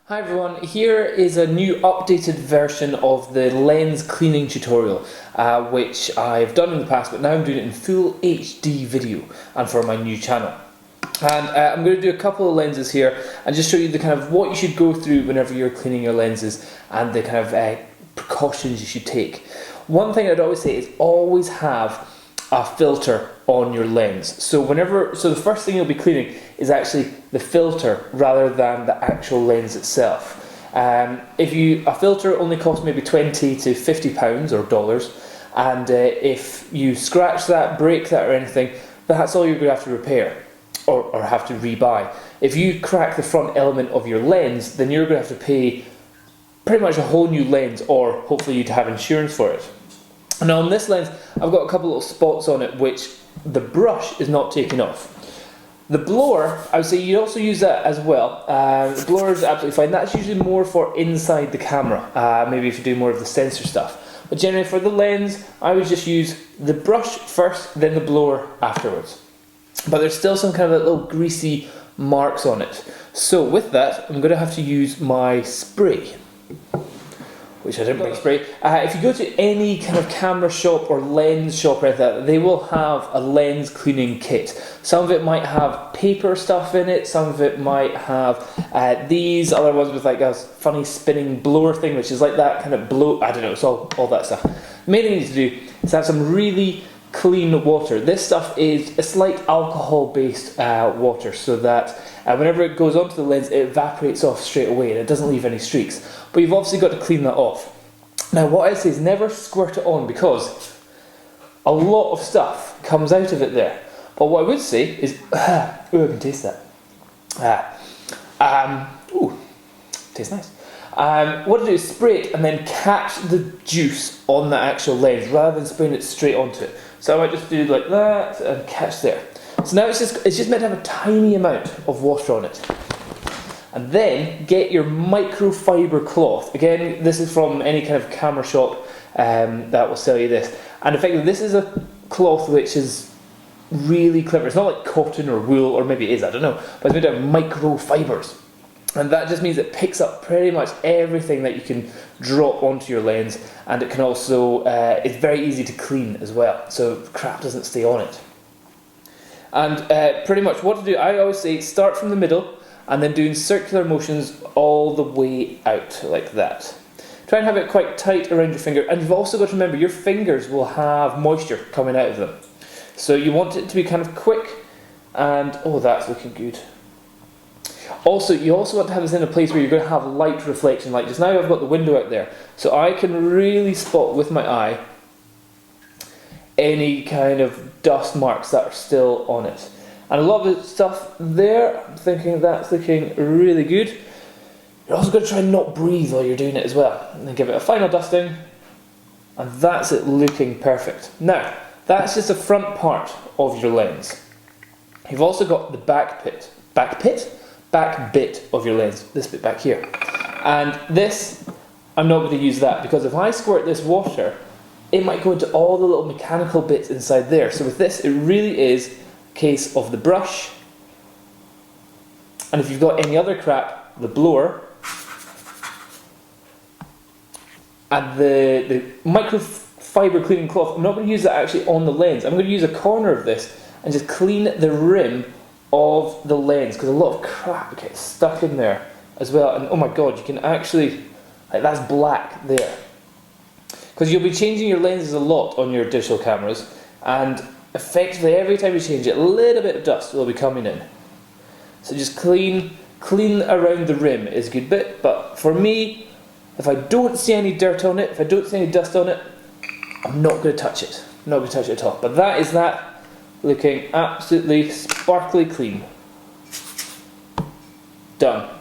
Hi everyone, here is a new updated version of the lens cleaning tutorial which I've done in the past, but now I'm doing it in full HD video and for my new channel. And I'm going to do a couple of lenses here and just show you the kind of what you should go through whenever you're cleaning your lenses and the kind of precautions you should take. One thing I'd always say is always have a filter on your lens. So the first thing you'll be cleaning is actually the filter rather than the actual lens itself. A filter only costs maybe 20 to 50 pounds or dollars, and if you scratch that, break that or anything, that's all you're going to have to repair or have to rebuy. If you crack the front element of your lens, then you're going to have to pay pretty much a whole new lens, or hopefully you'd have insurance for it. Now on this lens, I've got a couple little spots on it which the brush is not taking off. The blower, I would say you also use that as well. The blower is absolutely fine. That's usually more for inside the camera, maybe if you do more of the sensor stuff. But generally for the lens, I would just use the brush first, then the blower afterwards. But there's still some kind of little greasy marks on it. So with that, I'm going to have to use my spray, which I didn't bring spray. If you go to any kind of camera shop or lens shop or anything like that, they will have a lens cleaning kit. Some of it might have paper stuff in it, some of it might have these other ones with like a funny spinning blower thing, which is like that kind of blow, I don't know, it's all that stuff. The main thing you need to do is have some really clean water. This stuff it's like alcohol based water, so that whenever it goes onto the lens it evaporates off straight away and it doesn't leave any streaks. But you've obviously got to clean that off. Now what I say is never squirt it on, because a lot of stuff comes out of it there. But what I would say is, ooh, I can taste that. Ooh, tastes nice. What to do is spray it and then catch the juice on the actual lens rather than spraying it straight onto it. So I might just do like that and catch there. So now it's just meant to have a tiny amount of water on it. And then get your microfiber cloth. Again, this is from any kind of camera shop that will sell you this. And effectively, this is a cloth which is really clever. It's not like cotton or wool, or maybe it is, I don't know. But it's made out of microfibers. And that just means it picks up pretty much everything that you can drop onto your lens. And it can also, it's very easy to clean as well. So crap doesn't stay on it. And pretty much what to do, I always say start from the middle, and then doing circular motions all the way out like that. Try and have it quite tight around your finger, and you've also got to remember your fingers will have moisture coming out of them. So you want it to be kind of quick, and oh, that's looking good. Also, you also want to have this in a place where you're going to have light reflection. Like just now I've got the window out there, so I can really spot with my eye any kind of dust marks that are still on it. And a lot of the stuff there, I'm thinking that's looking really good. You're also going to try and not breathe while you're doing it as well. And then give it a final dusting, and that's it looking perfect. Now, that's just the front part of your lens. You've also got the back bit of your lens, this bit back here. And this, I'm not going to use that, because if I squirt this water, it might go into all the little mechanical bits inside there. So with this, it really is case of the brush, and if you've got any other crap, the blower, and the microfiber cleaning cloth. I'm not going to use that actually on the lens. I'm going to use a corner of this and just clean the rim of the lens, because a lot of crap gets stuck in there as well. And oh my god, you can actually, like, that's black there, because you'll be changing your lenses a lot on your digital cameras, and effectively every time you change it, a little bit of dust will be coming in. So just clean around the rim is a good bit. But for me, if I don't see any dirt on it, if I don't see any dust on it, I'm not going to touch it. I'm not going to touch it at all. But that is that, looking absolutely sparkly clean. Done.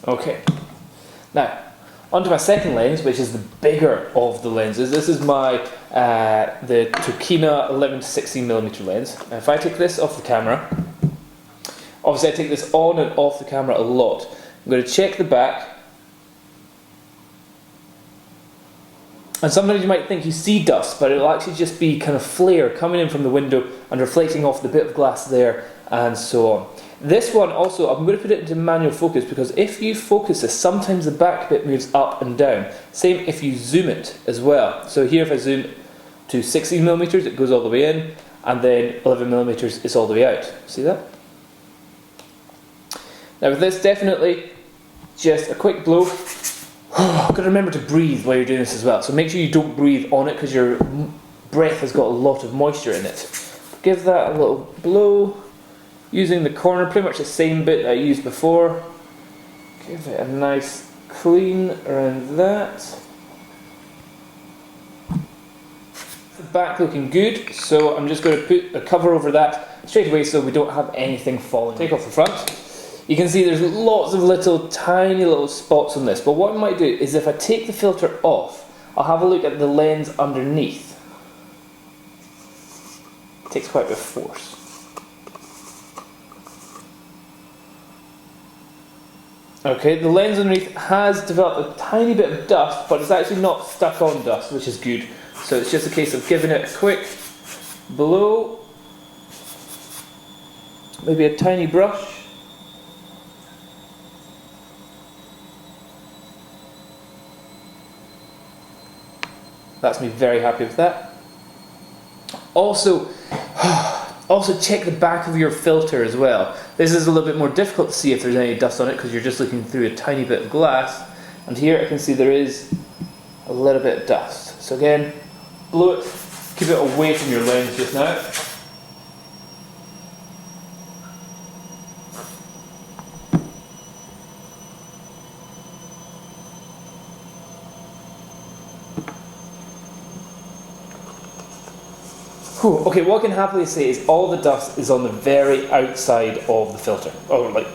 Okay. Now, onto my second lens, which is the bigger of the lenses. This is my the Tokina 11 to 16mm lens. Now, if I take this off the camera, obviously I take this on and off the camera a lot. I'm going to check the back. And sometimes you might think you see dust, but it'll actually just be kind of flare coming in from the window and reflecting off the bit of glass there and so on. This one also, I'm going to put it into manual focus because if you focus this, sometimes the back bit moves up and down. Same if you zoom it as well. So here if I zoom to 16mm, it goes all the way in, and then 11mm, it's all the way out. See that? Now with this, definitely just a quick blow. Got to remember to breathe while you're doing this as well. So make sure you don't breathe on it because your breath has got a lot of moisture in it. Give that a little blow. Using the corner, pretty much the same bit that I used before. Give it a nice clean around that. The back looking good, so I'm just going to put a cover over that straight away so we don't have anything falling. Take off the front. You can see there's lots of little tiny little spots on this, but what I might do is if I take the filter off, I'll have a look at the lens underneath. It takes quite a bit of force. Okay, the lens underneath has developed a tiny bit of dust, but it's actually not stuck on dust, which is good. So it's just a case of giving it a quick blow, maybe a tiny brush. That's me very happy with that. Also check the back of your filter as well. This is a little bit more difficult to see if there's any dust on it because you're just looking through a tiny bit of glass, and here I can see there is a little bit of dust. So again, blow it, keep it away from your lens just now. Okay, what I can happily say is all the dust is on the very outside of the filter, or like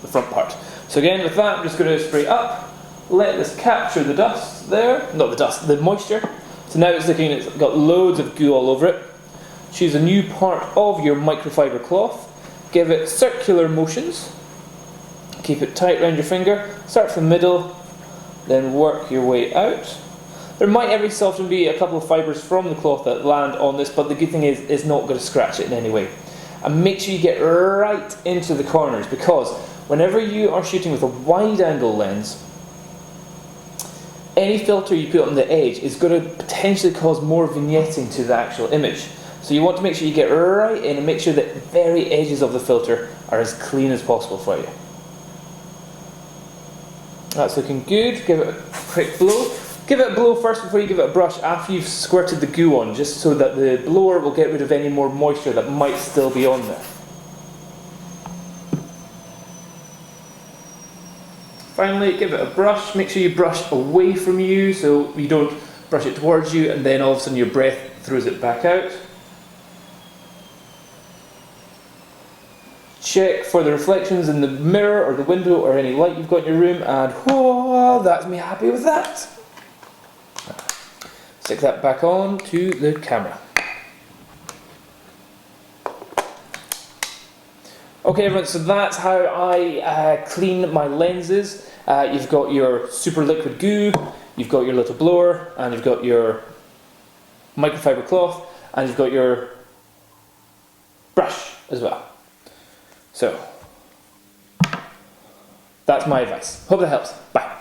the front part. So again, with that, I'm just going to spray up, let this capture the dust there, not the dust, the moisture. So now it's looking, it's got loads of goo all over it. Choose a new part of your microfiber cloth, give it circular motions, keep it tight around your finger, start from the middle, then work your way out. There might every so often be a couple of fibres from the cloth that land on this, but the good thing is it's not going to scratch it in any way. And make sure you get right into the corners, because whenever you are shooting with a wide angle lens, any filter you put on the edge is going to potentially cause more vignetting to the actual image. So you want to make sure you get right in and make sure that the very edges of the filter are as clean as possible for you. That's looking good. Give it a quick blow. Give it a blow first before you give it a brush after you've squirted the goo on, just so that the blower will get rid of any more moisture that might still be on there. Finally, give it a brush. Make sure you brush away from you so you don't brush it towards you and then all of a sudden your breath throws it back out. Check for the reflections in the mirror or the window or any light you've got in your room, and whoa, that's me happy with that. Stick that back on to the camera. Okay everyone, so that's how I clean my lenses. You've got your super liquid goo, you've got your little blower, and you've got your microfiber cloth, and you've got your brush as well. So, that's my advice. Hope that helps. Bye.